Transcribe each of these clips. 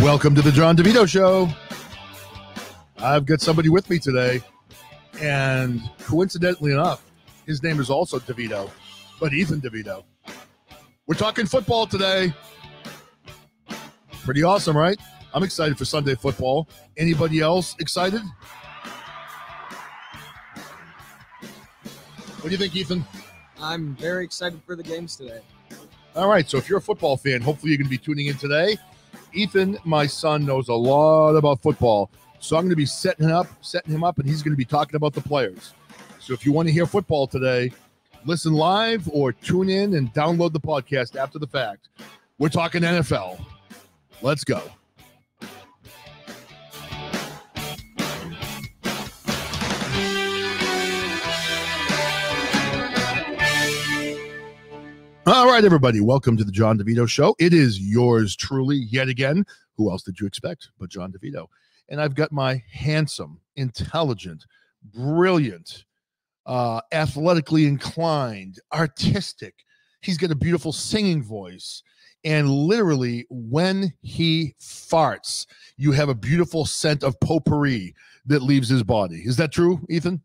Welcome to the Jon DiVito Show. I've got somebody with me today, and coincidentally enough, his name is also DiVito, but Ethan DiVito. We're talking football today. Pretty awesome, right? I'm excited for Sunday football. Anybody else excited? What do you think, Ethan? I'm very excited for the games today. All right, so if you're a football fan, hopefully you're going to be tuning in today. Ethan, my son, knows a lot about football, so I'm going to be setting him up, and he's going to be talking about the players. So if you want to hear football today, listen live or tune in and download the podcast after the fact. We're talking NFL. Let's go. All right, everybody. Welcome to the Jon DiVito Show. It is yours truly yet again. Who else did you expect but Jon DiVito? And I've got my handsome, intelligent, brilliant, athletically inclined, artistic. He's got a beautiful singing voice. And literally, when he farts, you have a beautiful scent of potpourri that leaves his body. Is that true, Ethan?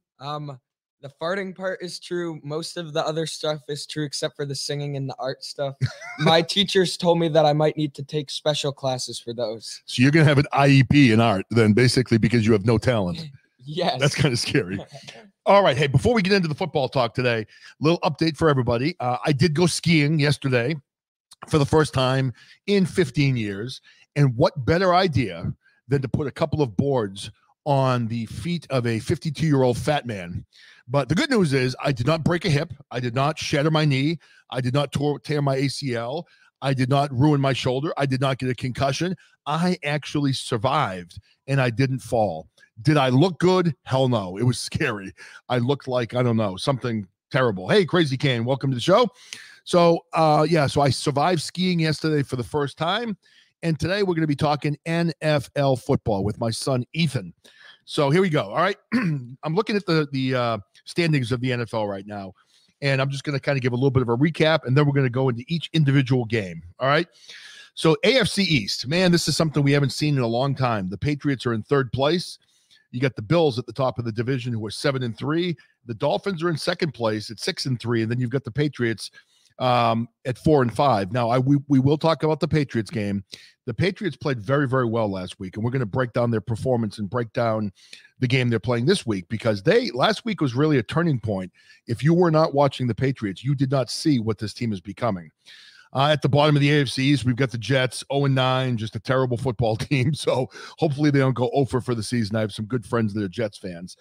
The farting part is true. Most of the other stuff is true, except for the singing and the art stuff. My teachers told me that I might need to take special classes for those. So you're going to have an IEP in art then, basically, because you have no talent. Yes. That's kind of scary. All right. Hey, before we get into the football talk today, little update for everybody. I did go skiing yesterday for the first time in 15 years. And what better idea than to put a couple of boards on the feet of a 52-year-old fat man. But the good news is I did not break a hip. I did not shatter my knee. I did not tear my ACL. I did not ruin my shoulder. I did not get a concussion. I actually survived, and I didn't fall. Did I look good? Hell no. It was scary. I looked like, I don't know, something terrible. Hey, Crazy Kane, welcome to the show. So, so I survived skiing yesterday for the first time. And today we're going to be talking NFL football with my son, Ethan. So here we go. All right. I'm looking at the standings of the NFL right now, and I'm just going to kind of give a little bit of a recap, and then we're going to go into each individual game. All right. So AFC East, man, this is something we haven't seen in a long time. The Patriots are in third place. You got the Bills at the top of the division, who are 7-3. The Dolphins are in second place at 6-3, and then you've got the Patriots at 4-5. Now, we will talk about the Patriots game. The Patriots played very, very well last week, and we're going to break down their performance and break down the game they're playing this week, because last week was really a turning point. If you were not watching the Patriots, you did not see what this team is becoming. At the bottom of the AFC East, we've got the Jets, 0-9, just a terrible football team. So hopefully they don't go 0 for the season. I have some good friends that are Jets fans.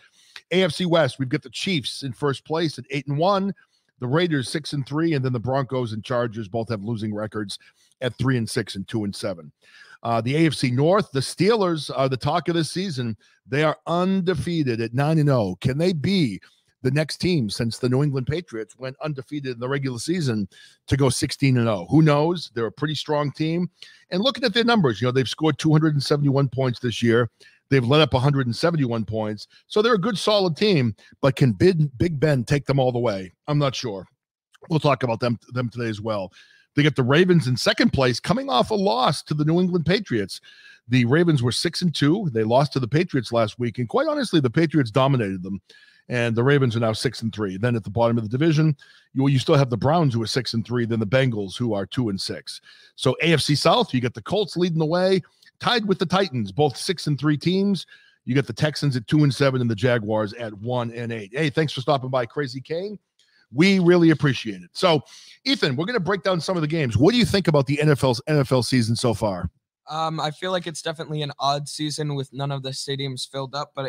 AFC West, we've got the Chiefs in first place at 8-1. The Raiders 6-3, and then the Broncos and Chargers both have losing records at 3-6 and 2-7. The AFC North, the Steelers are the talk of this season. They are undefeated at 9-0. Can they be the next team, since the New England Patriots went undefeated in the regular season, to go 16-0? Who knows? They're a pretty strong team. And looking at their numbers, they've scored 271 points this year. They've let up 171 points. So they're a good, solid team, but can Big Ben take them all the way? I'm not sure. We'll talk about them today as well. They get the Ravens in second place, coming off a loss to the New England Patriots. The Ravens were 6-2. They lost to the Patriots last week, and quite honestly, the Patriots dominated them. And the Ravens are now 6-3. Then at the bottom of the division, you still have the Browns, who are 6-3, then the Bengals, who are 2-6. So AFC South, you get the Colts leading the way, tied with the Titans, both 6-3 teams. You got the Texans at 2-7 and the Jaguars at 1-8. Hey, thanks for stopping by, Crazy Kane. We really appreciate it. So, Ethan, we're going to break down some of the games. What do you think about the NFL season so far? I feel like it's definitely an odd season with none of the stadiums filled up, but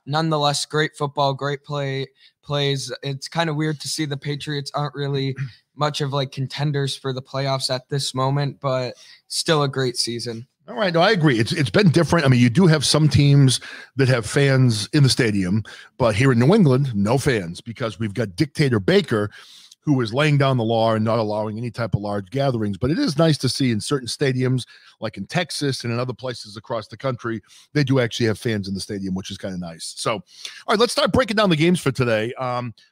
nonetheless, great football, great plays. It's kind of weird to see the Patriots aren't really much of like contenders for the playoffs at this moment, but still a great season. All right. No, I agree. It's been different. I mean, you do have some teams that have fans in the stadium, but here in New England, no fans, because we've got Dictator Baker who is laying down the law and not allowing any type of large gatherings. But it is nice to see in certain stadiums, like in Texas and in other places across the country, they do actually have fans in the stadium, which is kind of nice. So, all right, let's start breaking down the games for today.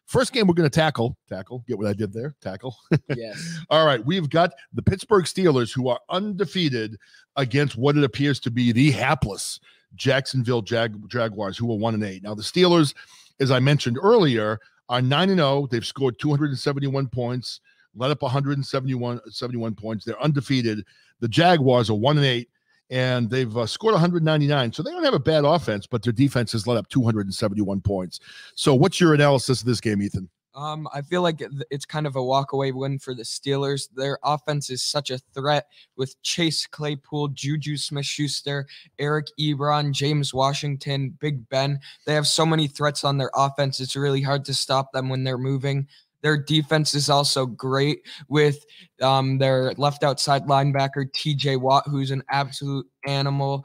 First game we're going to tackle. Get what I did there? Tackle. Yes. All right, we've got the Pittsburgh Steelers, who are undefeated against what it appears to be the hapless Jacksonville Jaguars, who are 1-8. Now, the Steelers, as I mentioned earlier, are 9-0. They've scored 271 points, let up 171 points. They're undefeated. The Jaguars are 1-8, and they've scored 199. So they don't have a bad offense, but their defense has let up 271 points. So what's your analysis of this game, Ethan? I feel like it's kind of a walkaway win for the Steelers. Their offense is such a threat with Chase Claypool, Juju Smith-Schuster, Eric Ebron, James Washington, Big Ben. They have so many threats on their offense. It's really hard to stop them when they're moving. Their defense is also great with their left outside linebacker, TJ Watt, who's an absolute animal.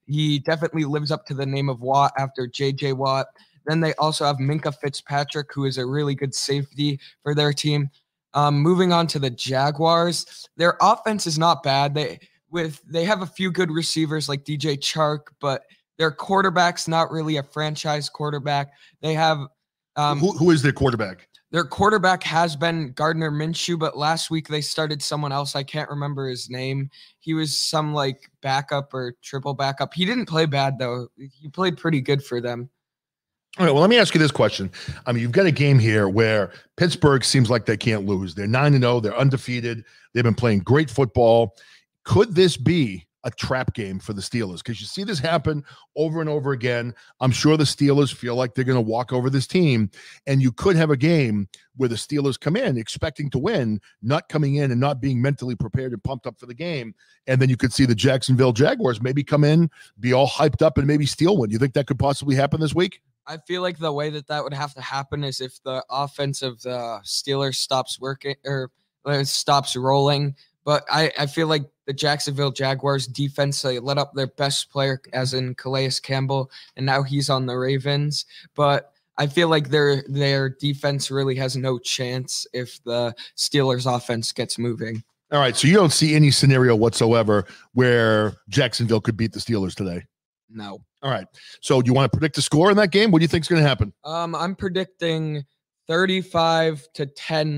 He definitely lives up to the name of Watt after JJ Watt. Then they also have Minka Fitzpatrick, who is a really good safety for their team. Moving on to the Jaguars, their offense is not bad. They have a few good receivers like DJ Chark, but their quarterback's not really a franchise quarterback. They have who is their quarterback? Their quarterback has been Gardner Minshew, but last week they started someone else. I can't remember his name. He was some like backup or triple backup. He didn't play bad though. He played pretty good for them. All right, well, let me ask you this question. I mean, you've got a game here where Pittsburgh seems like they can't lose. They're 9-0. They're undefeated. They've been playing great football. Could this be a trap game for the Steelers? Because you see this happen over and over again. I'm sure the Steelers feel like they're going to walk over this team, and you could have a game where the Steelers come in expecting to win, not coming in and not being mentally prepared and pumped up for the game, and then you could see the Jacksonville Jaguars maybe come in, be all hyped up, and maybe steal one. You think that could possibly happen this week? I feel like the way that would have to happen is if the offense of the Steelers stops working or stops rolling. But I feel like the Jacksonville Jaguars defense, they let up their best player, as in Calais Campbell, and now he's on the Ravens. But I feel like their defense really has no chance if the Steelers offense gets moving. All right, so you don't see any scenario whatsoever where Jacksonville could beat the Steelers today? No. All right. So do you want to predict the score in that game? What do you think is going to happen? I'm predicting 35-10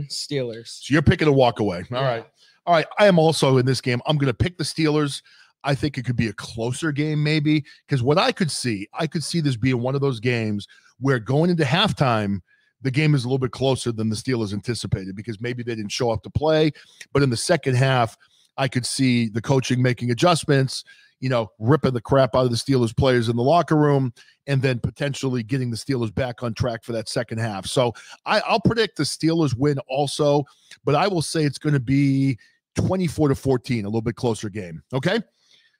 Steelers. So you're picking a walk away. All right. All right. I am also in this game. I'm going to pick the Steelers. I think it could be a closer game maybe, because what I could see this being one of those games where going into halftime, the game is a little bit closer than the Steelers anticipated because maybe they didn't show up to play. But in the second half, I could see the coaching making adjustments, ripping the crap out of the Steelers players in the locker room, and then potentially getting the Steelers back on track for that second half. So I'll predict the Steelers win also, but I will say it's going to be 24-14, a little bit closer game. Okay?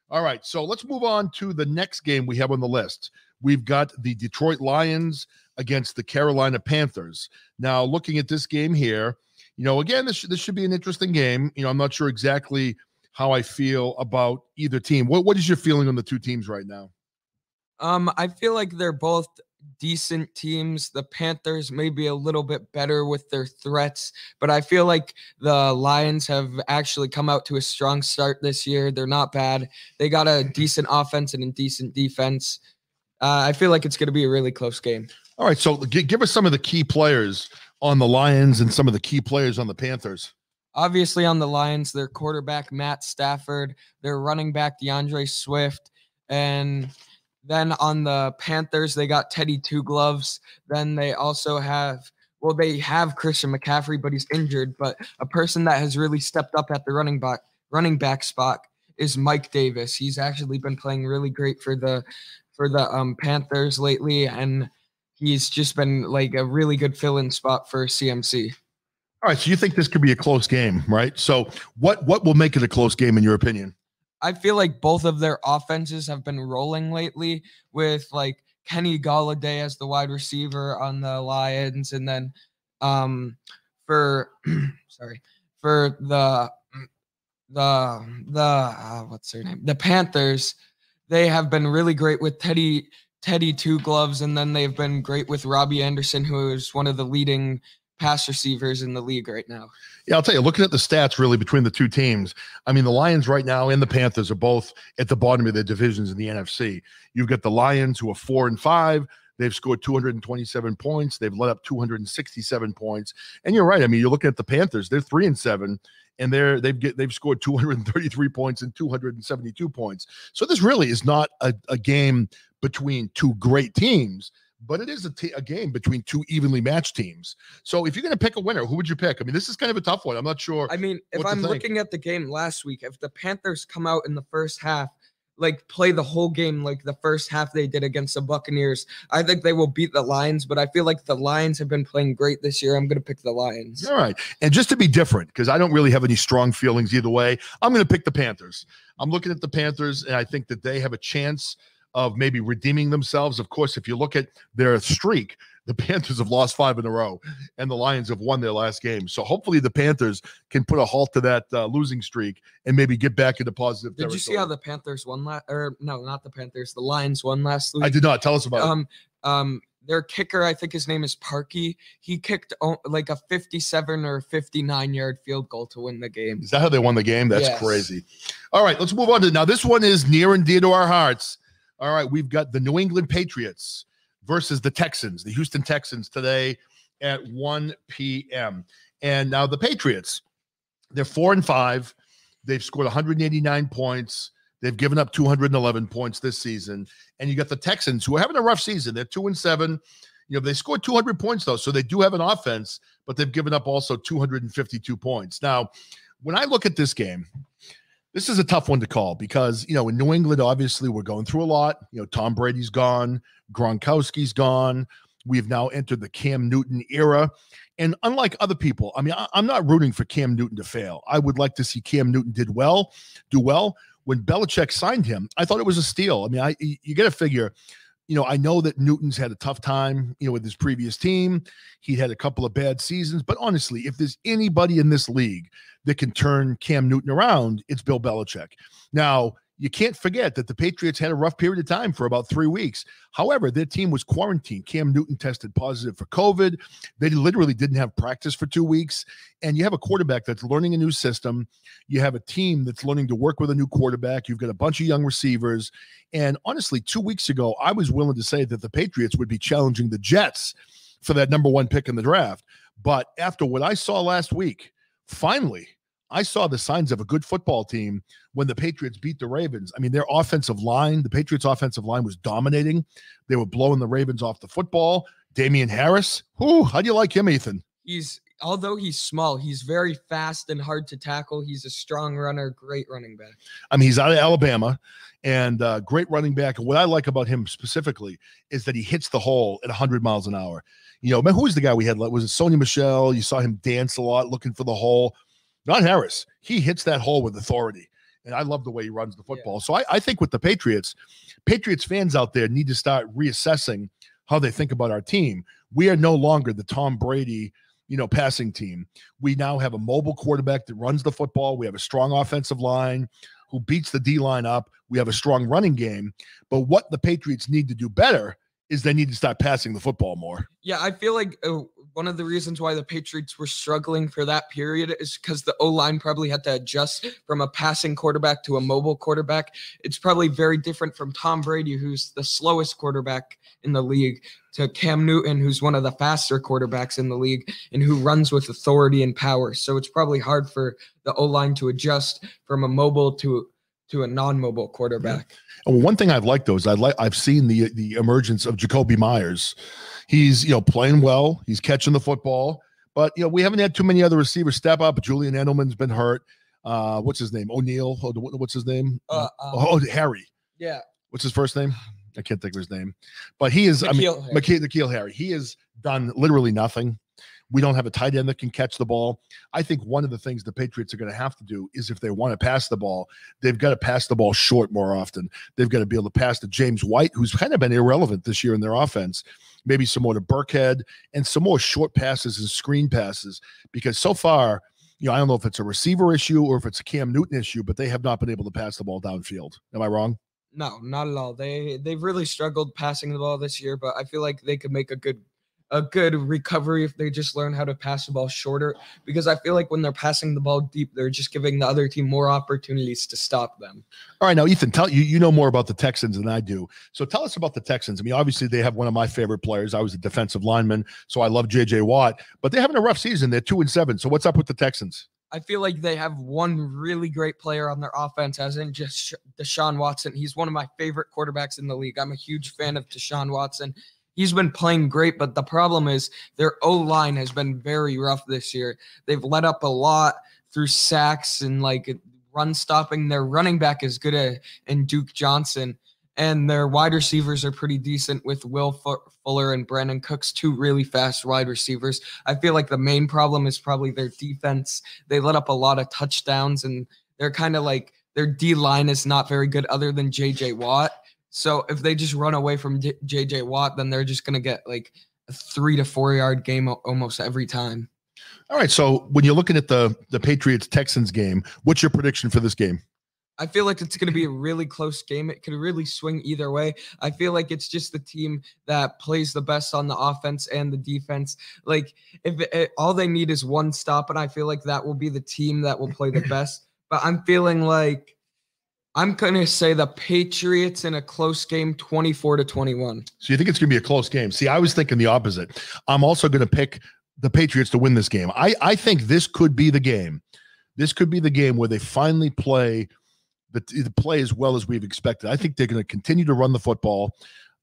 All right, so let's move on to the next game we have on the list. We've got the Detroit Lions against the Carolina Panthers. Now, looking at this game here, again, this should be an interesting game. I'm not sure exactly how I feel about either team. What is your feeling on the two teams right now? I feel like they're both decent teams. The Panthers may be a little bit better with their threats, but I feel like the Lions have actually come out to a strong start this year. They're not bad. They got a decent offense and a decent defense. I feel like it's going to be a really close game. All right, so give us some of the key players on the Lions and some of the key players on the Panthers. Obviously, on the Lions, their quarterback, Matt Stafford, their running back, DeAndre Swift, and then on the Panthers, they got Teddy Two Gloves. Then they also have Christian McCaffrey, but he's injured. But a person that has really stepped up at the running back spot is Mike Davis. He's actually been playing really great for the Panthers lately, and he's just been like a really good fill-in spot for CMC. All right, so you think this could be a close game, right? So what will make it a close game in your opinion? I feel like both of their offenses have been rolling lately with like Kenny Golladay as the wide receiver on the Lions, and then for the what's their name? The Panthers, they have been really great with Teddy Teddy Two Gloves, and then they've been great with Robbie Anderson, who is one of the leading pass receivers in the league right now. Yeah, I'll tell you, looking at the stats really between the two teams, I mean, the Lions right now and the Panthers are both at the bottom of their divisions in the NFC. You've got the Lions, who are 4-5. They've scored 227 points. They've let up 267 points. And you're right. I mean, you're looking at the Panthers. They're 3-7, and they've scored 233 points and 272 points. So this really is not a game between two great teams, but it is a game between two evenly matched teams. So if you're going to pick a winner, who would you pick? I mean, this is kind of a tough one. I'm not sure. I mean, if I'm looking at the game last week, if the Panthers come out in the first half, like play the whole game like the first half they did against the Buccaneers, I think they will beat the Lions, but I feel like the Lions have been playing great this year. I'm going to pick the Lions. All right. And just to be different, because I don't really have any strong feelings either way, I'm going to pick the Panthers. I'm looking at the Panthers, and I think that they have a chance of maybe redeeming themselves. Of course, if you look at their streak, the Panthers have lost 5 in a row, and the Lions have won their last game. So hopefully the Panthers can put a halt to that losing streak and maybe get back into positive territory. Did you see how the Panthers won no, not the Panthers. The Lions won last week. I did not. Tell us about it. Their kicker, I think his name is Parkey. He kicked like a 57 or 59-yard field goal to win the game. Is that how they won the game? That's crazy. All right, let's move on to now. This one is near and dear to our hearts. All right, we've got the New England Patriots versus the Texans, the Houston Texans, today at 1 p.m. And now the Patriots, they're 4-5. They've scored 189 points. They've given up 211 points this season. And you got the Texans, who are having a rough season. They're 2-7. You know, they scored 200 points, though, so they do have an offense, but they've given up also 252 points. Now, when I look at this game, this is a tough one to call because, you know, in New England, obviously, we're going through a lot. You know, Tom Brady's gone. Gronkowski's gone. We've now entered the Cam Newton era. And unlike other people, I mean, I'm not rooting for Cam Newton to fail. I would like to see Cam Newton do well. When Belichick signed him, I thought it was a steal. I mean, you got to figure, you know, I know that Newton's had a tough time, you know, with his previous team. He had a couple of bad seasons. But honestly, if there's anybody in this league that can turn Cam Newton around, it's Bill Belichick. Now, you can't forget that the Patriots had a rough period of time for about 3 weeks. However, their team was quarantined. Cam Newton tested positive for COVID. They literally didn't have practice for 2 weeks. And you have a quarterback that's learning a new system. You have a team that's learning to work with a new quarterback. You've got a bunch of young receivers. And honestly, 2 weeks ago, I was willing to say that the Patriots would be challenging the Jets for that number 1 pick in the draft. But after what I saw last week, finally, I saw the signs of a good football team when the Patriots beat the Ravens. I mean, their offensive line, the Patriots' offensive line was dominating. They were blowing the Ravens off the football. Damian Harris, how do you like him, Ethan? Although he's small, he's very fast and hard to tackle. He's a strong runner, great running back. I mean, he's out of Alabama and great running back. And what I like about him specifically is that he hits the hole at 100 miles an hour. You know, man, who was the guy we had? Was it Sony Michel? You saw him dance a lot looking for the hole. Not Harris. He hits that hole with authority. And I love the way he runs the football. Yeah. So I think with the Patriots fans out there need to start reassessing how they think about our team. We are no longer the Tom Brady, you know, passing team. We now have a mobile quarterback that runs the football. We have a strong offensive line who beats the D-line up. We have a strong running game. But what the Patriots need to do better is they need to start passing the football more. Yeah, I feel like one of the reasons why the Patriots were struggling for that period is because the O-line probably had to adjust from a passing quarterback to a mobile quarterback. It's probably very different from Tom Brady, who's the slowest quarterback in the league, to Cam Newton, who's one of the faster quarterbacks in the league and who runs with authority and power. So it's probably hard for the O-line to adjust from a mobile to a non-mobile quarterback. Yeah. And one thing I've liked though is I've seen the emergence of Jacoby Myers. He's, you know, playing well. He's catching the football, but you know, we haven't had too many other receivers step up. Julian Edelman's been hurt. What's his name? O'Neal. What's his name? Harry. Yeah. What's his first name? I can't think of his name, but he is. N'Keal Harry. He has done literally nothing. We don't have a tight end that can catch the ball. I think one of the things the Patriots are going to have to do is if they want to pass the ball, they've got to pass the ball short more often. They've got to be able to pass to James White, who's kind of been irrelevant this year in their offense. Maybe some more to Burkhead and some more short passes and screen passes, because so far, you know, I don't know if it's a receiver issue or if it's a Cam Newton issue, but they have not been able to pass the ball downfield. Am I wrong? No, not at all. They've really struggled passing the ball this year, but I feel like they could make a good recovery if they just learn how to pass the ball shorter, because I feel like when they're passing the ball deep, they're just giving the other team more opportunities to stop them. All right, now Ethan, you know more about the Texans than I do. So tell us about the Texans. I mean, obviously they have one of my favorite players. I was a defensive lineman, so I love JJ Watt, but they're having a rough season. They're 2-7. So what's up with the Texans? I feel like they have one really great player on their offense, as in just Deshaun Watson. He's one of my favorite quarterbacks in the league. I'm a huge fan of Deshaun Watson. He's been playing great, but the problem is their O-line has been very rough this year. They've let up a lot through sacks and like run stopping. Their running back is good and Duke Johnson, and their wide receivers are pretty decent with Will Fuller and Brandon Cooks, two really fast wide receivers. I feel like the main problem is probably their defense. They let up a lot of touchdowns, and they're kind of like their D-line is not very good other than J.J. Watt. So if they just run away from J.J. Watt, then they're just going to get like a 3 to 4 yard game almost every time. All right, so when you're looking at the Patriots-Texans game, what's your prediction for this game? I feel like it's going to be a really close game. It could really swing either way. I feel like it's just the team that plays the best on the offense and the defense. Like all they need is one stop, and I feel like that will be the team that will play the best. But I'm feeling like I'm going to say the Patriots in a close game, 24-21. So you think it's going to be a close game? See, I was thinking the opposite. I'm also going to pick the Patriots to win this game. I think this could be the game. This could be the game where they finally play as well as we've expected. I think they're going to continue to run the football.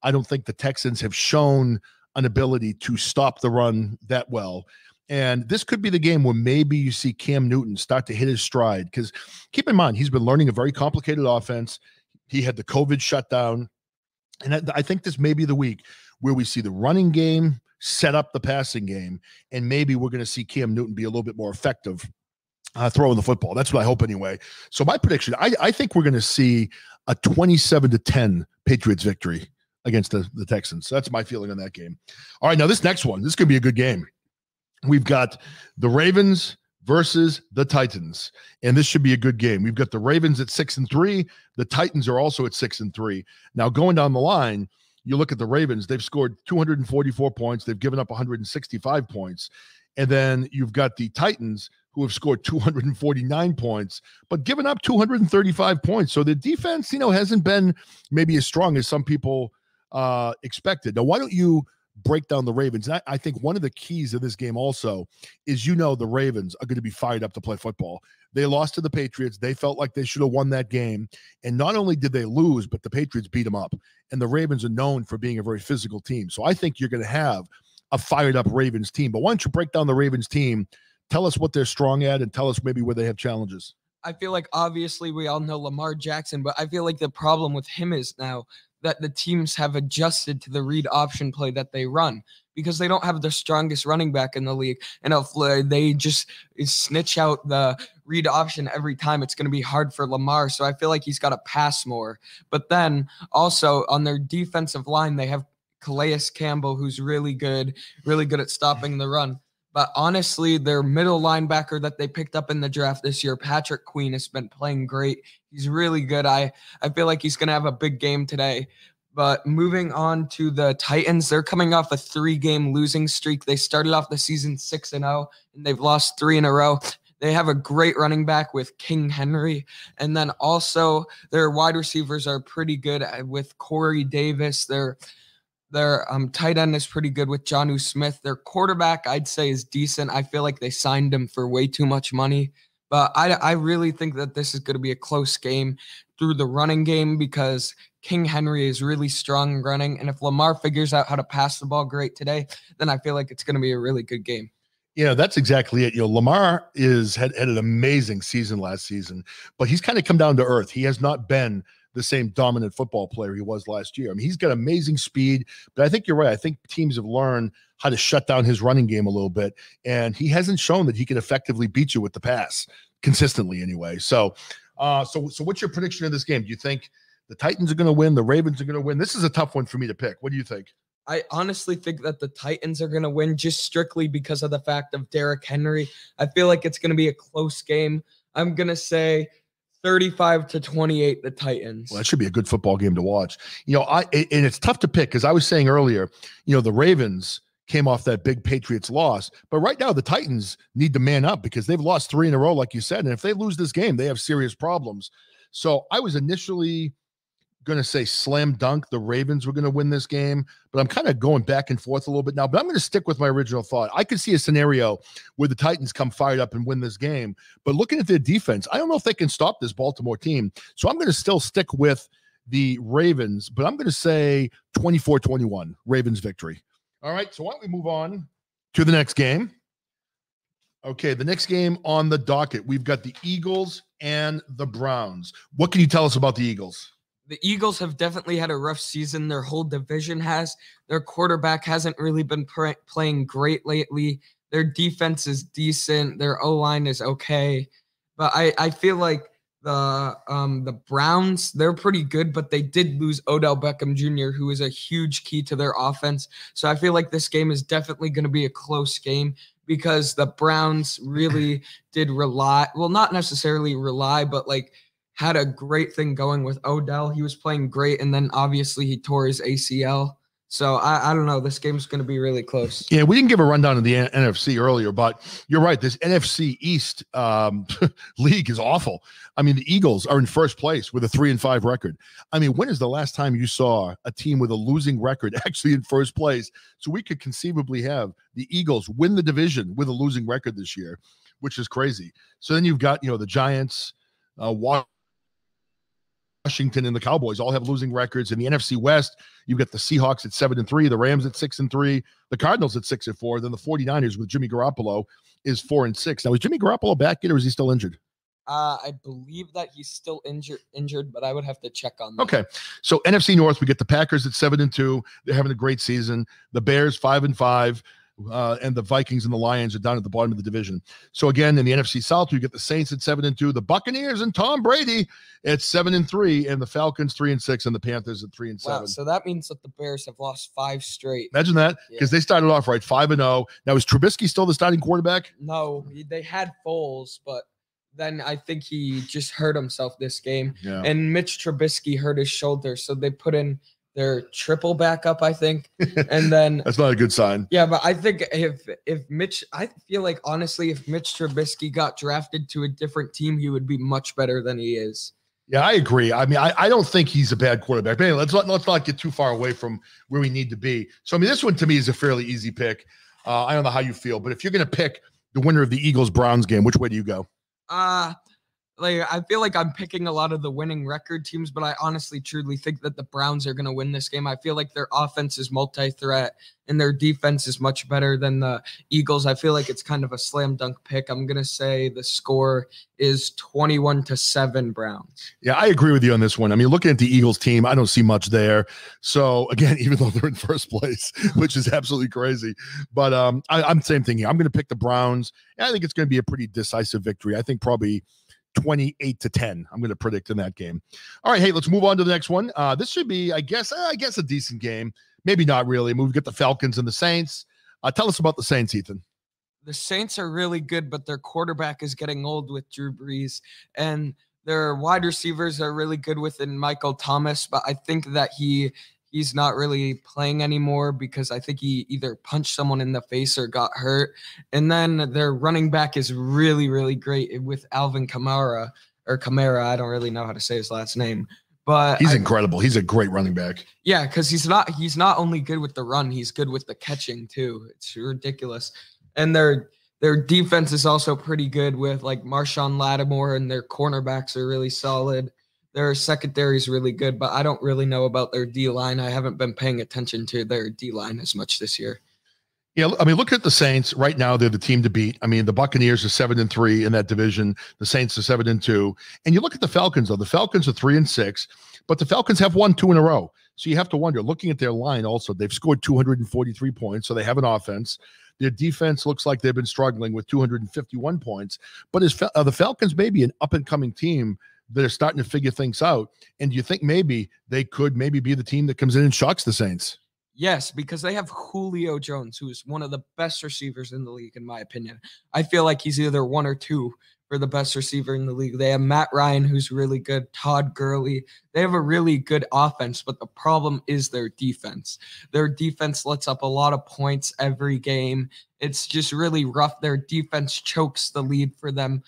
I don't think the Texans have shown an ability to stop the run that well. And this could be the game where maybe you see Cam Newton start to hit his stride, because keep in mind, he's been learning a very complicated offense. He had the COVID shutdown. And I think this may be the week where we see the running game set up the passing game, and maybe we're going to see Cam Newton be a little bit more effective throwing the football. That's what I hope anyway. So my prediction, I think we're going to see a 27-10 Patriots victory against the Texans. So that's my feeling on that game. All right, now this next one, this could be a good game. We've got the Ravens versus the Titans, and this should be a good game. We've got the Ravens at 6-3. The Titans are also at 6-3. Now, going down the line, you look at the Ravens, they've scored 244 points. They've given up 165 points. And then you've got the Titans, who have scored 249 points, but given up 235 points. So the defense, hasn't been maybe as strong as some people expected. Now, why don't you break down the Ravens? And I think one of the keys of this game also is, the Ravens are going to be fired up to play football. They lost to the Patriots. They felt like they should have won that game. And not only did they lose, but the Patriots beat them up. And the Ravens are known for being a very physical team. So I think you're going to have a fired up Ravens team. But why don't you break down the Ravens team? Tell us what they're strong at, and tell us maybe where they have challenges. I feel like obviously we all know Lamar Jackson, but I feel like the problem with him is now that the teams have adjusted to the read option play that they run, because they don't have the strongest running back in the league. And if they just snitch out the read option every time, it's going to be hard for Lamar. So I feel like he's got to pass more. But then also on their defensive line, they have Calais Campbell, who's really good at stopping the run. But honestly, their middle linebacker that they picked up in the draft this year, Patrick Queen, has been playing great. He's really good. I feel like he's going to have a big game today. But moving on to the Titans, they're coming off a 3-game losing streak. They started off the season 6-0, and they've lost 3 in a row. They have a great running back with King Henry. And then also their wide receivers are pretty good with Corey Davis. Their tight end is pretty good with Jonnu Smith. Their quarterback, I'd say, is decent. I feel like they signed him for way too much money. But I really think that this is going to be a close game through the running game, because King Henry is really strong running. And if Lamar figures out how to pass the ball great today, then I feel like it's going to be a really good game. That's exactly it. Lamar had an amazing season last season, but he's kind of come down to earth. He has not been the same dominant football player he was last year. I mean, he's got amazing speed, but I think you're right. I think teams have learned how to shut down his running game a little bit, and he hasn't shown that he can effectively beat you with the pass consistently anyway. So what's your prediction of this game? Do you think the Titans are going to win? The Ravens are going to win? This is a tough one for me to pick. What do you think? I honestly think that the Titans are going to win, just strictly because of the fact of Derrick Henry. I feel like it's going to be a close game. I'm going to say 35-28, the Titans. Well, that should be a good football game to watch. And it's tough to pick because I was saying earlier, the Ravens came off that big Patriots loss, but right now the Titans need to man up because they've lost 3 in a row, like you said, and if they lose this game, they have serious problems. So I was initially going to say slam dunk the Ravens were going to win this game, but I'm kind of going back and forth a little bit now, but I'm going to stick with my original thought. I could see a scenario where the Titans come fired up and win this game, but looking at their defense, I don't know if they can stop this Baltimore team. So I'm going to still stick with the Ravens, but I'm going to say 24-21 Ravens victory. All right, so why don't we move on to the next game? Okay, the next game on the docket, we've got the Eagles and the Browns. What can you tell us about the Eagles? The Eagles have definitely had a rough season. Their whole division has. Their quarterback hasn't really been playing great lately. Their defense is decent. Their O-line is okay. But I feel like the Browns, they're pretty good, but they did lose Odell Beckham Jr., who is a huge key to their offense. So I feel like this game is definitely going to be a close game because the Browns really did rely, well, not necessarily rely, but had a great thing going with Odell. He was playing great, and then obviously he tore his ACL. So I don't know. This game's going to be really close. Yeah, we didn't give a rundown of the NFC earlier, but you're right. This NFC East league is awful. I mean, the Eagles are in first place with a 3-5 record. I mean, when is the last time you saw a team with a losing record actually in first place? So we could conceivably have the Eagles win the division with a losing record this year, which is crazy. So then you've got, the Giants, Washington and the Cowboys all have losing records. In the NFC West, you've got the Seahawks at 7-3, the Rams at 6-3, the Cardinals at 6-4, then the 49ers with Jimmy Garoppolo is 4-6. Now, is Jimmy Garoppolo back yet, or is he still injured? I believe that he's still injured, but I would have to check on that. Okay. So NFC North, we get the Packers at 7-2. They're having a great season. The Bears 5-5. And the Vikings and the Lions are down at the bottom of the division. So again, in the NFC South, you get the Saints at 7-2, the Buccaneers and Tom Brady at 7-3, and the Falcons 3-6, and the Panthers at 3-7. Wow, so that means that the Bears have lost 5 straight. Imagine that, because they started off right 5-0. Now, is Trubisky still the starting quarterback? No, they had Foles, but then I think he just hurt himself this game. Yeah. And Mitch Trubisky hurt his shoulder, so they put in their triple backup, I think. And then that's not a good sign. Yeah, but I think if Mitch, I feel like honestly, if Mitch Trubisky got drafted to a different team, he would be much better than he is. Yeah, I agree. I mean, I don't think he's a bad quarterback. But anyway, let's not get too far away from where we need to be. So I mean, this one to me is a fairly easy pick. I don't know how you feel, but if you're going to pick the winner of the Eagles-Browns game, which way do you go? I feel like I'm picking a lot of the winning record teams, but I honestly, truly think that the Browns are going to win this game. I feel like their offense is multi-threat and their defense is much better than the Eagles. I feel like it's kind of a slam dunk pick. I'm going to say the score is 21-7 Browns. Yeah, I agree with you on this one. I mean, looking at the Eagles team, I don't see much there. So again, even though they're in first place, which is absolutely crazy, but I'm the same thing here. I'm going to pick the Browns. And I think it's going to be a pretty decisive victory. I think probably 28-10. I'm going to predict in that game. All right, hey, let's move on to the next one. This should be, I guess, a decent game. Maybe not really. We've got the Falcons and the Saints. Tell us about the Saints, Ethan. The Saints are really good, but their quarterback is getting old with Drew Brees, and their wide receivers are really good within Michael Thomas, but I think that he's not really playing anymore because I think he either punched someone in the face or got hurt. And then their running back is really, really great with Alvin Kamara. I don't really know how to say his last name. But he's incredible. He's a great running back. Yeah, because he's not only good with the run, he's good with the catching too. It's ridiculous. And their defense is also pretty good with like Marshawn Lattimore, and their cornerbacks are really solid. Their secondary is really good, but I don't really know about their D-line. I haven't been paying attention to their D-line as much this year. Yeah, I mean, look at the Saints. Right now, they're the team to beat. I mean, the Buccaneers are 7-3 in that division. The Saints are 7-2. And you look at the Falcons, though. The Falcons are 3-6, but the Falcons have won 2 in a row. So you have to wonder, looking at their line also, they've scored 243 points, so they have an offense. Their defense looks like they've been struggling with 251 points. But is the Falcons maybe an up-and-coming team that are starting to figure things out? And do you think maybe they could maybe be the team that comes in and shocks the Saints? Yes, because they have Julio Jones, who is one of the best receivers in the league, in my opinion. I feel like he's either 1 or 2 for the best receiver in the league. They have Matt Ryan, who's really good, Todd Gurley. They have a really good offense, but the problem is their defense. Their defense lets up a lot of points every game. It's just really rough. Their defense chokes the lead for them,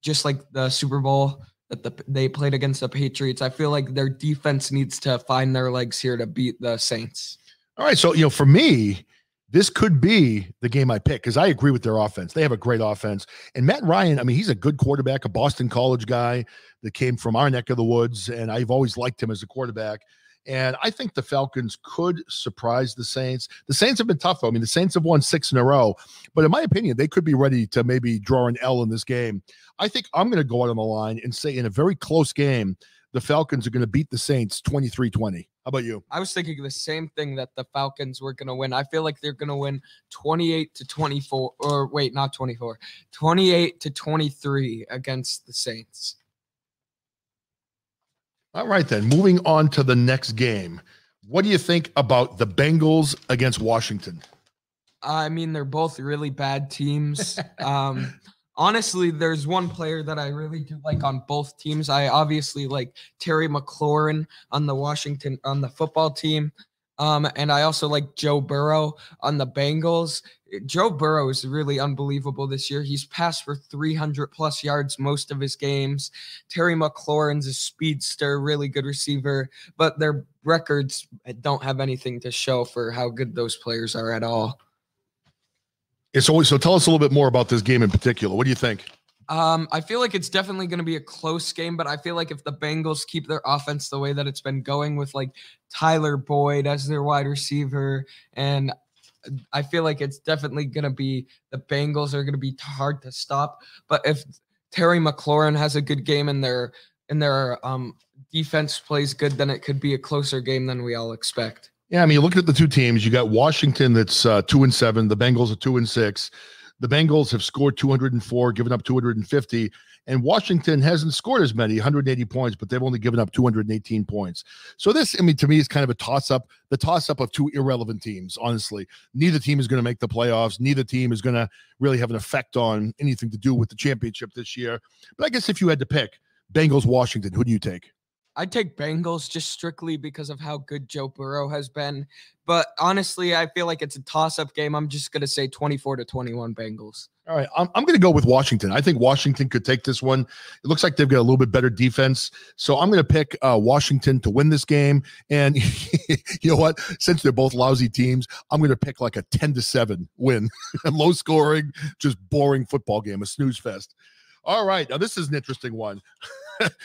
just like the Super Bowl that they played against the Patriots. I feel like their defense needs to find their legs here to beat the Saints. All right, so for me, this could be the game I pick because I agree with their offense. They have a great offense. And Matt Ryan, I mean, he's a good quarterback, a Boston College guy that came from our neck of the woods, and I've always liked him as a quarterback. And I think the Falcons could surprise the Saints. The Saints have been tough, though. I mean, the Saints have won 6 in a row. But in my opinion, they could be ready to maybe draw an L in this game. I think I'm going to go out on the line and say in a very close game, the Falcons are going to beat the Saints 23-20. How about you? I was thinking the same thing, that the Falcons were going to win. I feel like they're going to win 28-24, or wait, not 24, 28-23 against the Saints. All right, then. Moving on to the next game. What do you think about the Bengals against Washington? I mean, they're both really bad teams. Honestly, there's one player that I really do like on both teams. I obviously like Terry McLaurin on the football team. And I also like Joe Burrow on the Bengals. Joe Burrow is really unbelievable this year. He's passed for 300+ yards most of his games. Terry McLaurin's a speedster, really good receiver, but their records don't have anything to show for how good those players are at all. So tell us a little bit more about this game in particular. What do you think? I feel like it's definitely going to be a close game, but I feel like if the Bengals keep their offense the way that it's been going with like Tyler Boyd as their wide receiver, and I feel like it's definitely going to be the Bengals are going to be hard to stop. But if Terry McLaurin has a good game and their defense plays good, then it could be a closer game than we all expect. Yeah, I mean, looking at the two teams, you got Washington that's 2-7. The Bengals are 2-6. The Bengals have scored 204, given up 250, and Washington hasn't scored as many, 180 points, but they've only given up 218 points. So this, I mean, to me, is kind of a toss-up, the toss-up of two irrelevant teams, honestly. Neither team is going to make the playoffs. Neither team is going to really have an effect on anything to do with the championship this year. But I guess if you had to pick Bengals, Washington, who do you take? I'd take Bengals just strictly because of how good Joe Burrow has been. But honestly, I feel like it's a toss-up game. I'm just going to say 24-21 Bengals. All right, I'm going to go with Washington. I think Washington could take this one. It looks like they've got a little bit better defense. So I'm going to pick Washington to win this game. And you know what? Since they're both lousy teams, I'm going to pick like a 10-7 win. Low scoring, just boring football game, a snooze fest. All right, now this is an interesting one.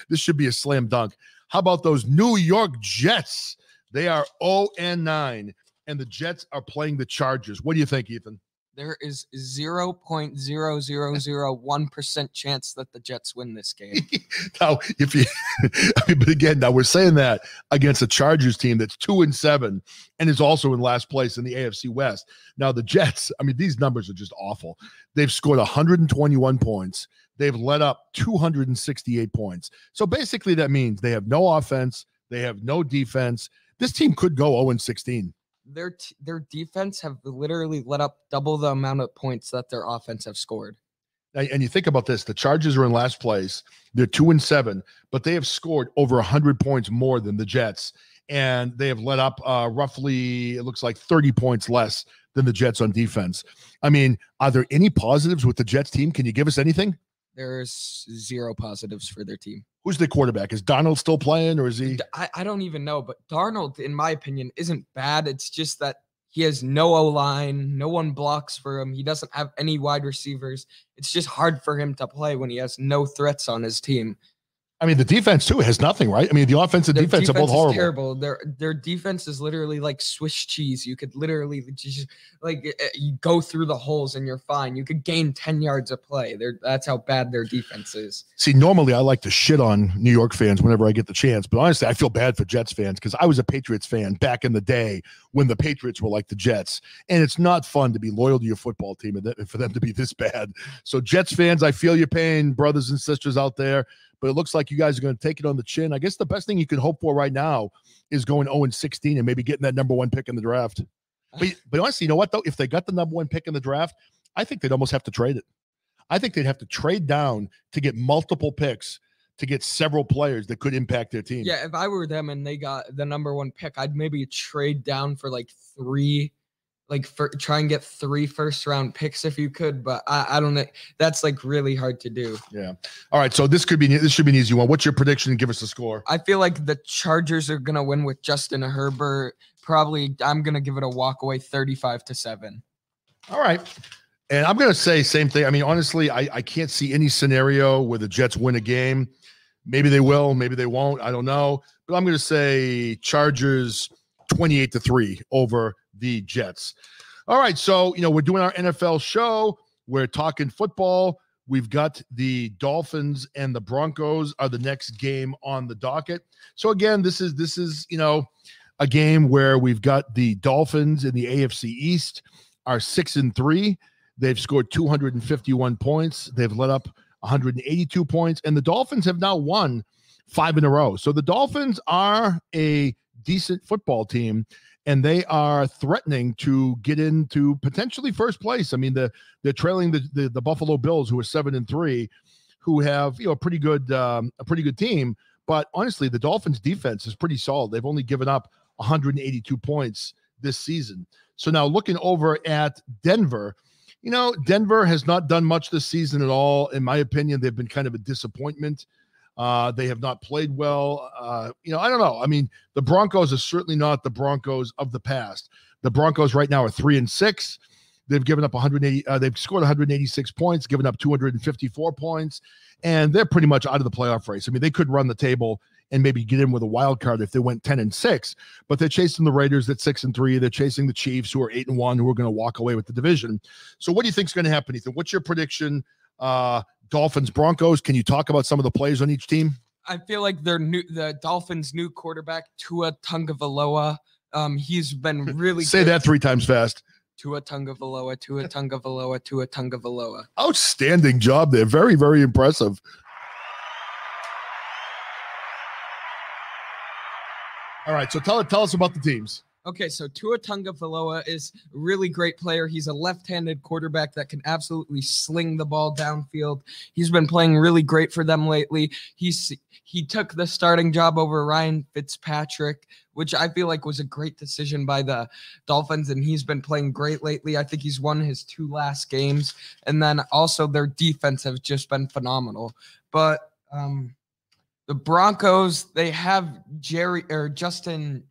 This should be a slam dunk. How about those New York Jets? They are 0-9, and the Jets are playing the Chargers. What do you think, Ethan? There is 0.0001% chance that the Jets win this game. Now, but again, now we're saying that against a Chargers team that's 2-7 and is also in last place in the AFC West. Now, the Jets, I mean, these numbers are just awful. They've scored 121 points. They've let up 268 points. So basically, that means they have no offense. They have no defense. This team could go 0-16. Their defense have literally let up double the amount of points that their offense have scored. And you think about this, the Chargers are in last place. They're 2-7, but they have scored over 100 points more than the Jets. And they have let up roughly, it looks like 30 points less than the Jets on defense. I mean, are there any positives with the Jets team? Can you give us anything? There's 0 positives for their team. Who's the quarterback? Is Darnold still playing, or is he? I don't even know, but Darnold, in my opinion, isn't bad. It's just that he has no O-line. No one blocks for him. He doesn't have any wide receivers. It's just hard for him to play when he has no threats on his team. I mean, the defense, too, has nothing, right? I mean, the offense and defense are both horrible. Terrible. Their defense is literally like Swiss cheese. You could literally just you go through the holes and you're fine. You could gain 10 yards of play. That's how bad their defense is. See, normally I like to shit on New York fans whenever I get the chance, but honestly, I feel bad for Jets fans because I was a Patriots fan back in the day when the Patriots were like the Jets, and it's not fun to be loyal to your football team and for them to be this bad. So Jets fans, I feel your pain, brothers and sisters out there. But it looks like you guys are going to take it on the chin. I guess the best thing you can hope for right now is going 0-16 and maybe getting that number 1 pick in the draft. But honestly, you know what, though? If they got the number 1 pick in the draft, I think they'd almost have to trade it. I think they'd have to trade down to get multiple picks to get several players that could impact their team. Yeah, if I were them and they got the #1 pick, I'd maybe trade down for like try and get 3 first-round picks if you could. But I don't know. That's like really hard to do. Yeah. All right. So this should be an easy one. What's your prediction? And give us the score. I feel like the Chargers are gonna win with Justin Herbert. Probably, I'm gonna give it a walk-away 35-7. All right. And I'm going to say same thing. I mean, honestly, I can't see any scenario where the Jets win a game. Maybe they will, maybe they won't. I don't know. But I'm going to say Chargers 28-3 over the Jets. All right. So, we're doing our NFL show. We're talking football. We've got the Dolphins and the Broncos are the next game on the docket. So again, this is, a game where we've got the Dolphins in the AFC East are 6-3. They've scored 251 points. They've let up 182 points, and the Dolphins have now won 5 in a row. So the Dolphins are a decent football team, and they are threatening to get into potentially first place. I mean, they're trailing the Buffalo Bills, who are 7-3, who have a pretty good team. But honestly, the Dolphins' defense is pretty solid. They've only given up 182 points this season. So now looking over at Denver. Denver has not done much this season at all. In my opinion, they've been kind of a disappointment. They have not played well. I don't know. I mean, the Broncos are certainly not the Broncos of the past. The Broncos right now are 3-6. They've given up 180. They've scored 186 points, given up 254 points, and they're pretty much out of the playoff race. I mean, they could run the table and maybe get in with a wild card if they went 10-6, but they're chasing the Raiders at 6-3. They're chasing the Chiefs, who are 8-1, who are going to walk away with the division. So what do you think is going to happen, Ethan? What's your prediction? Dolphins, Broncos. Can you talk about some of the players on each team? I feel like the Dolphins' new quarterback, Tua Tagovailoa. He's been really Say good. that 3 times fast. Tua Tagovailoa, Tua Tagovailoa, Tua Tagovailoa. Outstanding job there. Very, very impressive. All right, so tell us about the teams. Okay, so Tua Tagovailoa is a really great player. He's a left-handed quarterback that can absolutely sling the ball downfield. He's been playing really great for them lately. He took the starting job over Ryan Fitzpatrick, which I feel like was a great decision by the Dolphins, and he's been playing great lately. I think he's won his 2 last games, and then also their defense has just been phenomenal. But the Broncos, they have Justin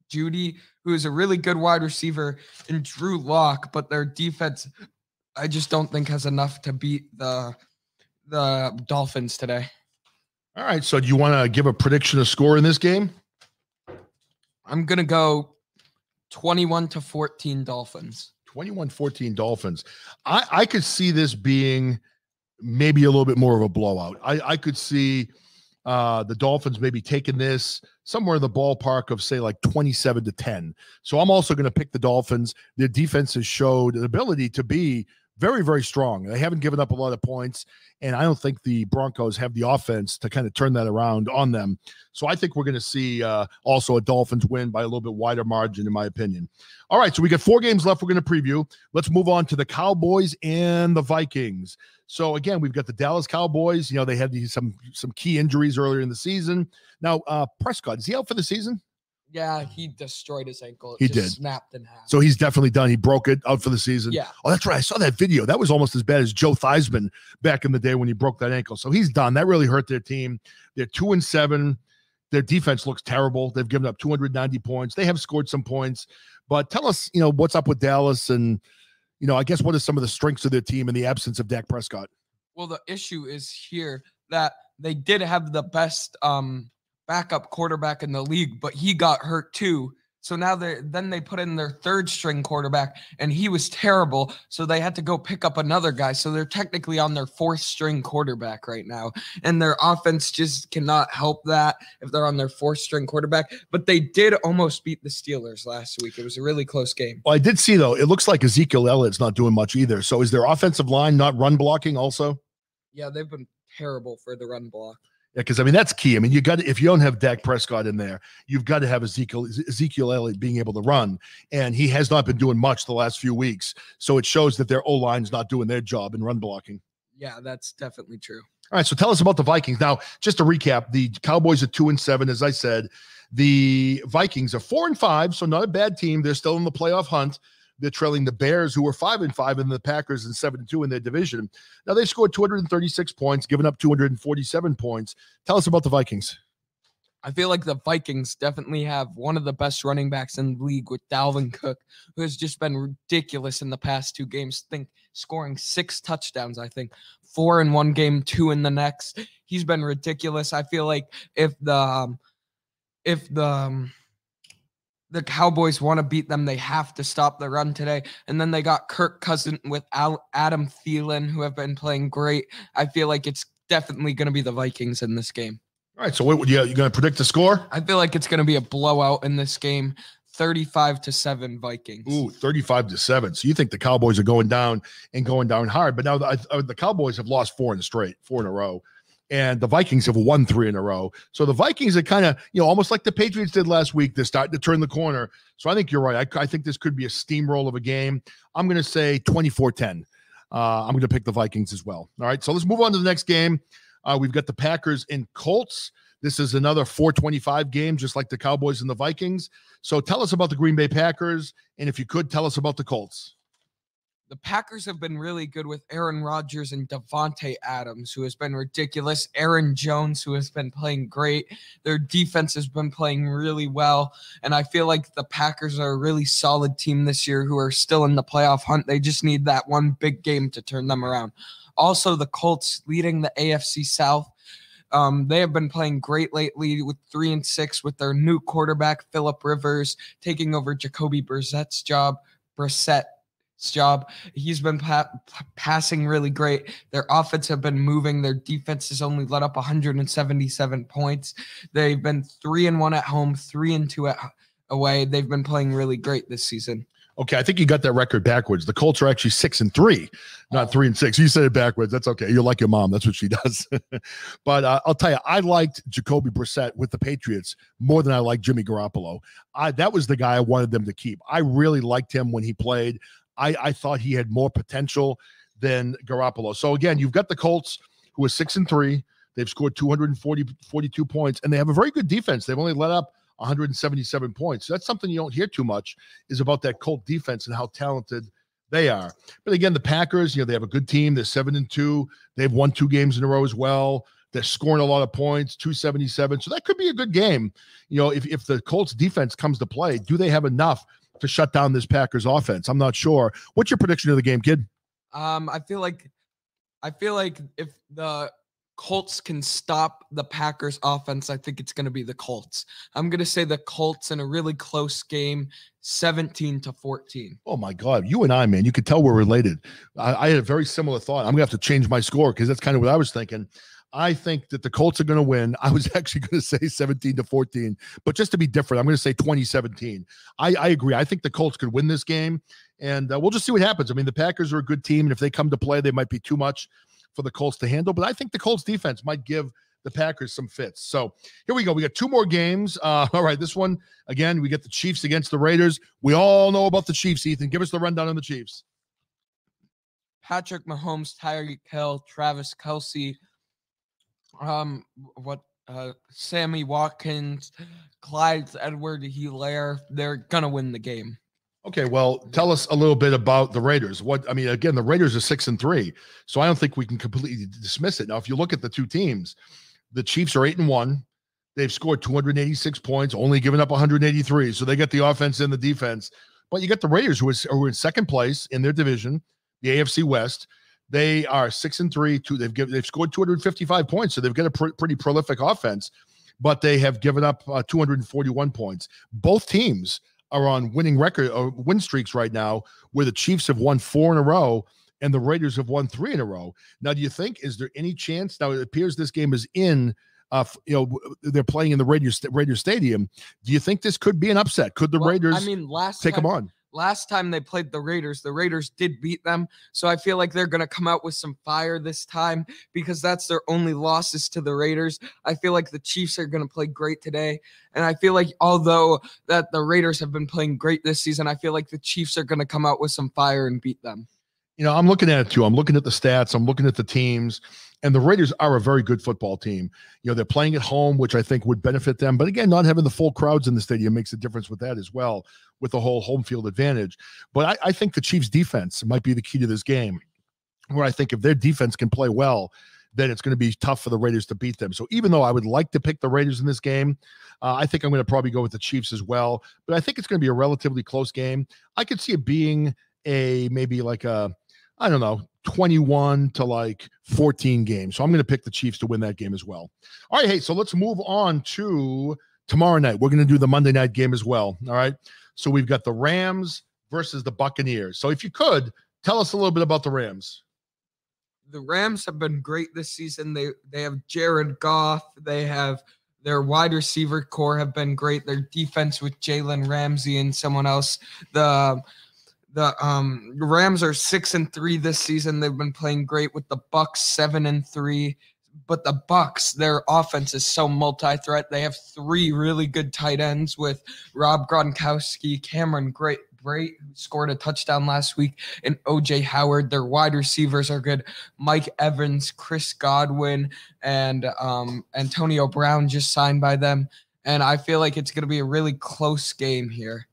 Judy, who is a really good wide receiver, and Drew Lock, but their defense, I just don't think has enough to beat the Dolphins today. All right, so do you want to give a prediction of score in this game? I'm going to go 21-14 Dolphins. 21-14 Dolphins. I could see this being maybe a little bit more of a blowout. I could see the Dolphins maybe taking this somewhere in the ballpark of, say, like 27-10. So I'm also going to pick the Dolphins. Their defense has showed an ability to be very, very strong. They haven't given up a lot of points, and I don't think the Broncos have the offense to kind of turn that around on them. So I think we're going to see also a Dolphins win by a little bit wider margin, in my opinion. All right, so we got 4 games left we're going to preview. Let's move on to the Cowboys and the Vikings. So again, we've got the Dallas Cowboys. They had some key injuries earlier in the season. Now, Prescott, is he out for the season? Yeah, he destroyed his ankle. He did. Snapped in half. So he's definitely done. He broke it, out for the season. Yeah. Oh, that's right. I saw that video. That was almost as bad as Joe Theismann back in the day when he broke that ankle. So he's done. That really hurt their team. They're 2-7. Their defense looks terrible. They've given up 290 points. They have scored some points. But tell us, what's up with Dallas and, I guess what are some of the strengths of their team in the absence of Dak Prescott? Well, the issue is here that they did have the best backup quarterback in the league, but he got hurt too. So now they put in their 3rd string quarterback, and he was terrible. So they had to go pick up another guy. So they're technically on their 4th string quarterback right now. And their offense just cannot help that if they're on their 4th string quarterback. But they did almost beat the Steelers last week. It was a really close game. Well, I did see, though, it looks like Ezekiel Elliott's not doing much either. So is their offensive line not run blocking also? Yeah, they've been terrible for the run block. Yeah, because that's key. I mean, if you don't have Dak Prescott in there, you've got to have Ezekiel Elliott being able to run, and he has not been doing much the last few weeks. So it shows that their O-line's not doing their job in run blocking. Yeah, that's definitely true. All right, so tell us about the Vikings. Now, just to recap, the Cowboys are 2-7, as I said. The Vikings are 4-5, so not a bad team. They're still in the playoff hunt. They're trailing the Bears, who are 5-5, and the Packers and 7-2 in their division. Now, they've scored 236 points, given up 247 points. Tell us about the Vikings. I feel like the Vikings definitely have one of the best running backs in the league with Dalvin Cook, who has just been ridiculous in the past 2 games. Scoring 6 touchdowns, I think 4 in one game, 2 in the next. He's been ridiculous. I feel like if the Cowboys want to beat them, they have to stop the run today. And then they got Kirk Cousins with Adam Thielen, who have been playing great. I feel like it's definitely going to be the Vikings in this game. All right, so what you going to predict the score? I feel like it's going to be a blowout in this game, 35-7 Vikings. Ooh, 35-7. So you think the Cowboys are going down hard. But now the Cowboys have lost 4 in a row. And the Vikings have won 3 in a row. So the Vikings are kind of, almost like the Patriots did last week. They're starting to turn the corner. So I think you're right. I think this could be a steamroll of a game. I'm going to say 24-10. I'm going to pick the Vikings as well. All right, so let's move on to the next game. We've got the Packers and Colts. This is another 4:25 game, just like the Cowboys and the Vikings. So tell us about the Green Bay Packers, and if you could, tell us about the Colts. The Packers have been really good with Aaron Rodgers and Devontae Adams, who has been ridiculous. Aaron Jones, who has been playing great. Their defense has been playing really well. And I feel like the Packers are a really solid team this year who are still in the playoff hunt. They just need that one big game to turn them around. Also, the Colts leading the AFC South. They have been playing great lately with 3-6 with their new quarterback, Phillip Rivers, taking over Jacoby Brissett's job. He's been passing really great. Their offense have been moving. Their defense has only let up 177 points. They've been 3-1 at home, 3-2 away. They've been playing really great this season. Okay, I think you got that record backwards. The Colts are actually 6-3, not 3-6. You said it backwards. That's okay. You're like your mom. That's what she does. But I'll tell you, I liked Jacoby Brissett with the Patriots more than I liked Jimmy Garoppolo. That was the guy I wanted them to keep. I really liked him when he played. I thought he had more potential than Garoppolo. So again, you've got the Colts, who are 6-3. They've scored 242 points, and they have a very good defense. They've only let up 177 points. So that's something you don't hear too much, is about that Colt defense and how talented they are. But again, the Packers, they have a good team. They're 7-2. They've won 2 games in a row as well. They're scoring a lot of points, 277. So that could be a good game. If the Colts defense comes to play, do they have enough to shut down this Packers offense? I'm not sure. What's your prediction of the game, kid? I feel like if the Colts can stop the Packers offense, I think it's going to be the Colts. I'm going to say the Colts in a really close game, 17-14. Oh my God. You and I, man, you could tell we're related. I had a very similar thought. I'm going to have to change my score because that's kind of what I was thinking. I think that the Colts are going to win. I was actually going to say 17-14, but just to be different, I'm going to say 2017. I agree. I think the Colts could win this game, and we'll just see what happens. I mean, the Packers are a good team, and if they come to play, they might be too much for the Colts to handle, but I think the Colts defense might give the Packers some fits. So here we go. We got 2 more games. All right, this one, again, we get the Chiefs against the Raiders. We all know about the Chiefs, Ethan. Give us the rundown on the Chiefs. Patrick Mahomes, Tyreek Hill, Travis Kelce, Sammy Watkins, Clyde Edwards-Helaire. They're going to win the game. Okay, well, tell us a little bit about the Raiders. Again, the Raiders are 6-3, so I don't think we can completely dismiss it. Now, if you look at the 2 teams, the Chiefs are 8-1. They've scored 286 points, only given up 183. So they get the offense and the defense. But you got the Raiders, who are in second place in their division, the AFC West. They are 6-3. They've scored 255 points, so they've got a pretty prolific offense. But they have given up 241 points. Both teams are on win streaks right now, where the Chiefs have won 4 in a row and the Raiders have won 3 in a row. Now, do you think, is there any chance? Now, it appears this game is in, they're playing in the Raiders Stadium. Do you think this could be an upset? Could the Raiders take them on? Last time they played the Raiders did beat them. So I feel like they're going to come out with some fire this time because that's their only losses to the Raiders. I feel like the Chiefs are going to play great today. And I feel like although that the Raiders have been playing great this season, I feel like the Chiefs are going to come out with some fire and beat them. I'm looking at it too. I'm looking at the stats. I'm looking at the teams. And the Raiders are a very good football team. They're playing at home, which I think would benefit them. But again, not having the full crowds in the stadium makes a difference with that as well, with the whole home field advantage. But I think the Chiefs' defense might be the key to this game, where I think if their defense can play well, then it's going to be tough for the Raiders to beat them. So even though I would like to pick the Raiders in this game, I think I'm going to probably go with the Chiefs as well. But I think it's going to be a relatively close game. I could see it being maybe like a, I don't know, 21 to like 14 games. So I'm going to pick the Chiefs to win that game as well. All right, hey, so let's move on to tomorrow night. We're going to do the Monday night game as well. All right. So we've got the Rams versus the Buccaneers. So if you could tell us a little bit about the Rams. The Rams have been great this season. They have Jared Goff. They have their wide receiver core have been great. Their defense with Jalen Ramsey and someone else. The Rams are 6-3 this season. They've been playing great with the Bucs 7-3. But the Bucs, their offense is so multi-threat. They have 3 really good tight ends with Rob Gronkowski, Cameron Brate, who scored a touchdown last week, and OJ Howard. Their wide receivers are good. Mike Evans, Chris Godwin, and Antonio Brown just signed by them. And I feel like it's going to be a really close game here.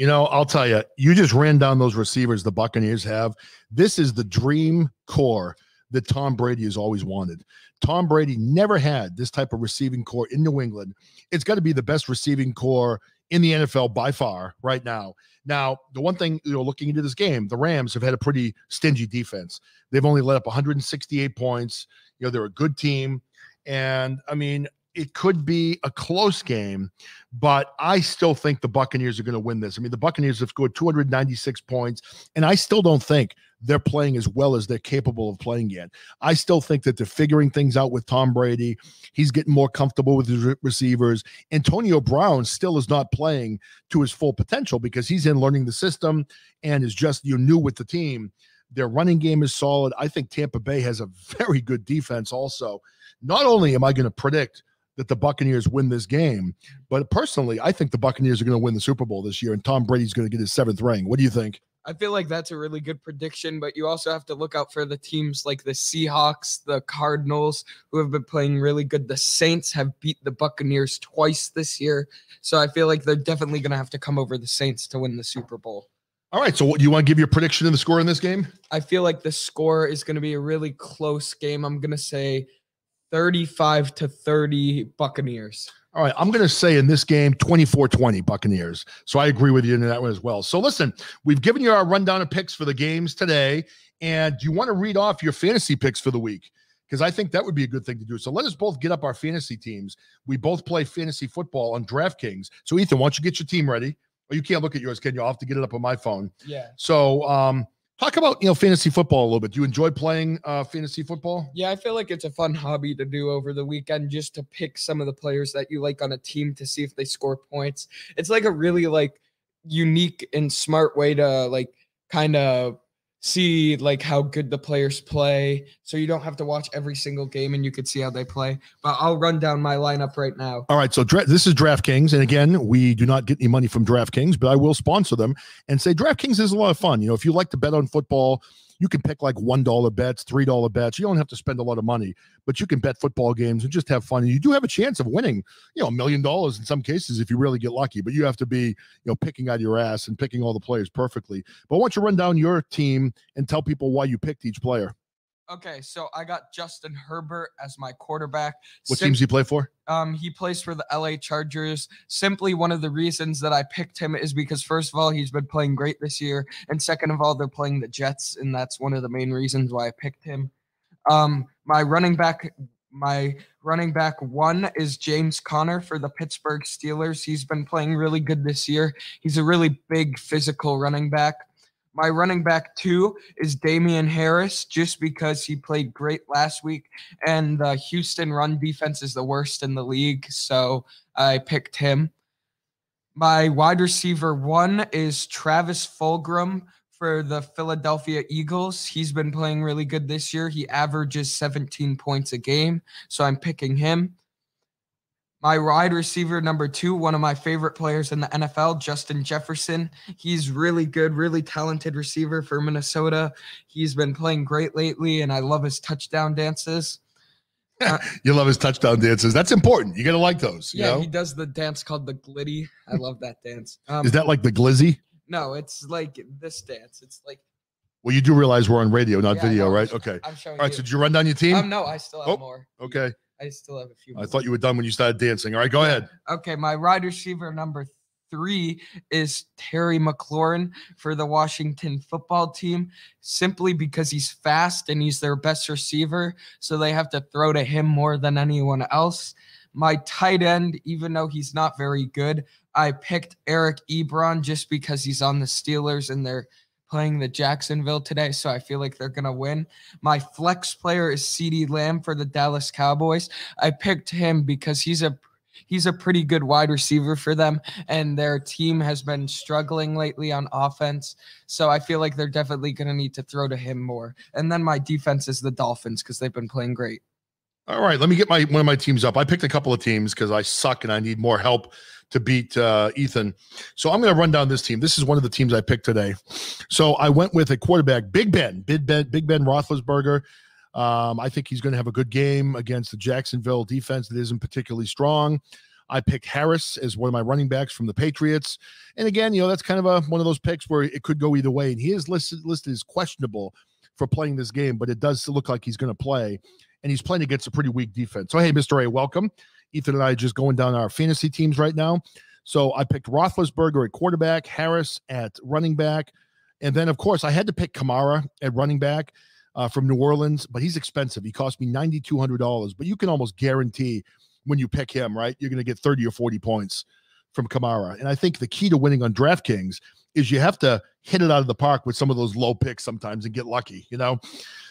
I'll tell you, you just ran down those receivers the Buccaneers have. This is the dream core that Tom Brady has always wanted. Tom Brady never had this type of receiving core in New England. It's got to be the best receiving core in the NFL by far right now. Now, the one thing, looking into this game, the Rams have had a pretty stingy defense. They've only let up 168 points. They're a good team. And, I mean, it could be a close game, but I still think the Buccaneers are going to win this. I mean, the Buccaneers have scored 296 points, and I still don't think they're playing as well as they're capable of playing yet. I still think that they're figuring things out with Tom Brady. He's getting more comfortable with his receivers. Antonio Brown still is not playing to his full potential because he's in learning the system and is just new with the team. Their running game is solid. I think Tampa Bay has a very good defense also. Not only am I going to predict that the Buccaneers win this game, but personally, I think the Buccaneers are going to win the Super Bowl this year, and Tom Brady's going to get his 7th ring. What do you think? I feel like that's a really good prediction, but you also have to look out for the teams like the Seahawks, the Cardinals, who have been playing really good. The Saints have beat the Buccaneers twice this year, so I feel like they're definitely going to have to come over the Saints to win the Super Bowl. All right, so what, do you want to give your prediction of the score in this game? I feel like the score is going to be a really close game. I'm going to say 35-30 Buccaneers. All right, I'm going to say in this game, 24-20 Buccaneers. So I agree with you in that one as well. So listen, we've given you our rundown of picks for the games today. And do you want to read off your fantasy picks for the week? Because I think that would be a good thing to do. So let us both get up our fantasy teams. We both play fantasy football on DraftKings. So Ethan, why don't you get your team ready? Or you can't look at yours, can you? I'll have to get it up on my phone. Yeah. So talk about, fantasy football a little bit. Do you enjoy playing fantasy football? Yeah, I feel like it's a fun hobby to do over the weekend, just to pick some of the players that you like on a team to see if they score points. It's like a really unique and smart way to kind of see how good the players play. So you don't have to watch every single game and you could see how they play. But I'll run down my lineup right now. All right. So this is DraftKings. And again, we do not get any money from DraftKings, but I will sponsor them and say DraftKings is a lot of fun. If you like to bet on football, you can pick $1 bets, $3 bets. You don't have to spend a lot of money, but you can bet football games and just have fun. And you do have a chance of winning, $1 million in some cases if you really get lucky, but you have to be, picking out your ass and picking all the players perfectly. But I want you to run down your team and tell people why you picked each player. Okay, so I got Justin Herbert as my quarterback. What teams do you play for? He plays for the LA Chargers. Simply one of the reasons that I picked him is because, first of all, he's been playing great this year. And second of all, they're playing the Jets, and that's one of the main reasons why I picked him. My running back 1 is James Conner for the Pittsburgh Steelers. He's been playing really good this year. He's a really big physical running back. My running back 2 is Damian Harris, just because he played great last week, and the Houston run defense is the worst in the league, so I picked him. My wide receiver 1 is Travis Fulgham for the Philadelphia Eagles. He's been playing really good this year. He averages 17 points a game, so I'm picking him. My wide receiver number 2, one of my favorite players in the NFL, Justin Jefferson. He's really good, really talented receiver for Minnesota. He's been playing great lately, and I love his touchdown dances. You love his touchdown dances. That's important. You got to like those. Yeah, you know? He does the dance called the glitty. I love that dance. Is that like the glizzy? No, it's like this dance. It's like. Well, you do realize we're on radio, not video, right? Okay. I'm showing All right, you. so did you run down your team? No, I still have more. Okay. I still have a few more. I thought you were done when you started dancing. All right, go ahead. Okay, my wide receiver number 3 is Terry McLaurin for the Washington football team, simply because he's fast and he's their best receiver, so they have to throw to him more than anyone else. My tight end, even though he's not very good, I picked Eric Ebron just because he's on the Steelers and they're playing the Jacksonville today, so I feel like they're going to win. My flex player is CeeDee Lamb for the Dallas Cowboys. I picked him because he's a pretty good wide receiver for them, and their team has been struggling lately on offense, so I feel like they're definitely going to need to throw to him more. And then my defense is the Dolphins because they've been playing great. All right, let me get one of my teams up. I picked a couple of teams because I suck and I need more help to beat Ethan. So I'm going to run down this team. This is one of the teams I picked today. So I went with a quarterback, Big Ben Roethlisberger. I think he's going to have a good game against the Jacksonville defense that isn't particularly strong. I picked Harris as one of my running backs from the Patriots. And again, that's kind of one of those picks where it could go either way. And he is listed as questionable for playing this game, but it does look like he's going to play. And he's playing against a pretty weak defense. So, hey, Mr. A, welcome. Ethan and I are just going down our fantasy teams right now. So I picked Roethlisberger at quarterback, Harris at running back. And then, of course, I had to pick Kamara at running back from New Orleans, but he's expensive. He cost me $9,200. But you can almost guarantee when you pick him, right, you're going to get 30 or 40 points from Kamara. And I think the key to winning on DraftKings is you have to hit it out of the park with some of those low picks sometimes and get lucky,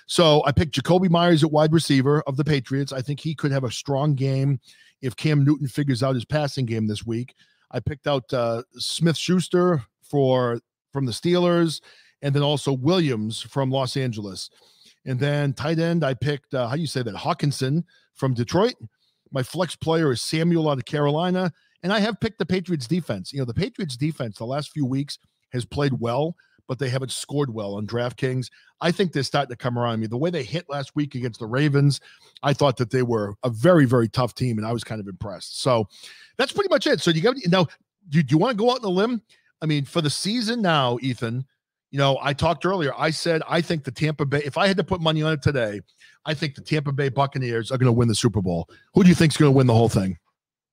So I picked Jacoby Myers at wide receiver of the Patriots. I think he could have a strong game if Cam Newton figures out his passing game this week. I picked out Smith-Schuster from the Steelers, and then also Williams from Los Angeles. And then tight end, I picked, Hawkinson from Detroit. My flex player is Samuel out of Carolina. And I have picked the Patriots defense. The Patriots defense the last few weeks has played well, but they haven't scored well on DraftKings. I think they're starting to come around me. The way they hit last week against the Ravens, I thought that they were a very, very tough team, and I was kind of impressed. So that's pretty much it. So do you want to go out on a limb? I mean, for the season now, Ethan, I talked earlier. I said I think the Tampa Bay, if I had to put money on it today, I think the Tampa Bay Buccaneers are going to win the Super Bowl. Who do you think is going to win the whole thing?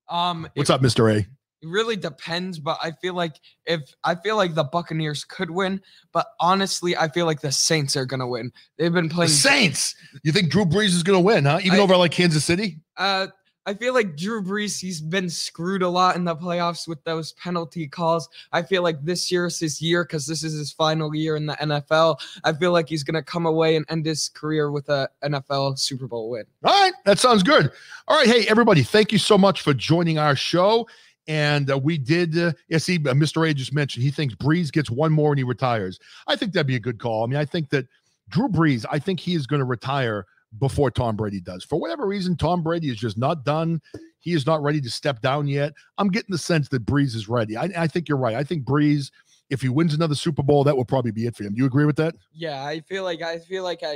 What's up, Mr. A? It really depends, but I feel like the Buccaneers could win, but honestly, I feel like the Saints are going to win. They've been playing. The Saints? You think Drew Brees is going to win, huh? Even over like Kansas City? I feel like Drew Brees, he's been screwed a lot in the playoffs with those penalty calls. I feel like this year is his year because this is his final year in the NFL. I feel like he's going to come away and end his career with a NFL Super Bowl win. All right. That sounds good. All right. Hey, everybody, thank you so much for joining our show. And we did, Mr. A just mentioned he thinks Brees gets one more and he retires. I think that'd be a good call. I mean, I think that Drew Brees, I think he is going to retire before Tom Brady does. For whatever reason, Tom Brady is just not done. He is not ready to step down yet. I'm getting the sense that Brees is ready. I think you're right. I think Brees, if he wins another Super Bowl, that will probably be it for him. Do you agree with that? Yeah, I feel like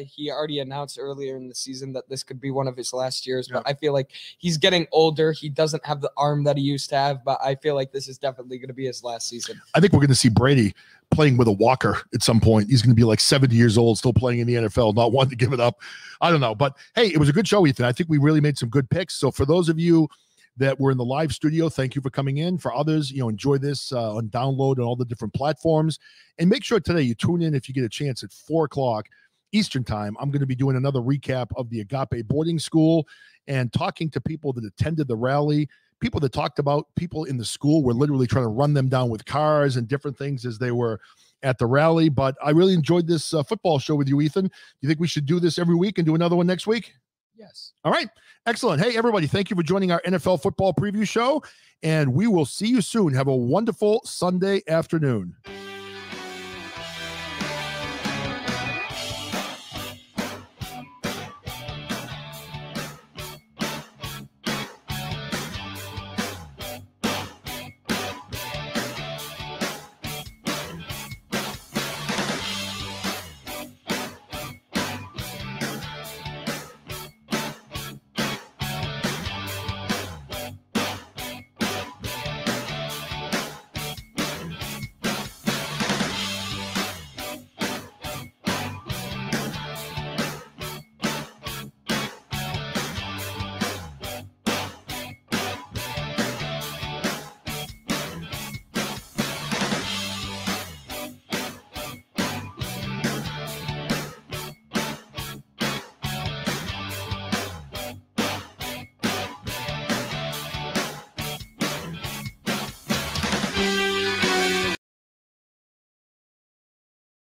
he already announced earlier in the season that this could be one of his last years, but I feel like he's getting older. He doesn't have the arm that he used to have, but I feel like this is definitely going to be his last season. I think we're going to see Brady playing with a walker at some point. He's going to be like 70 years old, still playing in the NFL, not wanting to give it up. I don't know. But hey, it was a good show, Ethan. I think we really made some good picks. So for those of you that were in the live studio, thank you for coming in. For others, enjoy this on download on all the different platforms. And make sure today you tune in if you get a chance at 4:00 Eastern time. I'm going to be doing another recap of the Agape boarding school and talking to people that attended the rally, people that talked about people in the school were literally trying to run them down with cars and different things as they were at the rally. But I really enjoyed this football show with you, Ethan. Do you think we should do this every week and do another one next week? Yes. All right. Excellent. Hey, everybody, thank you for joining our NFL football preview show, and we will see you soon. Have a wonderful Sunday afternoon.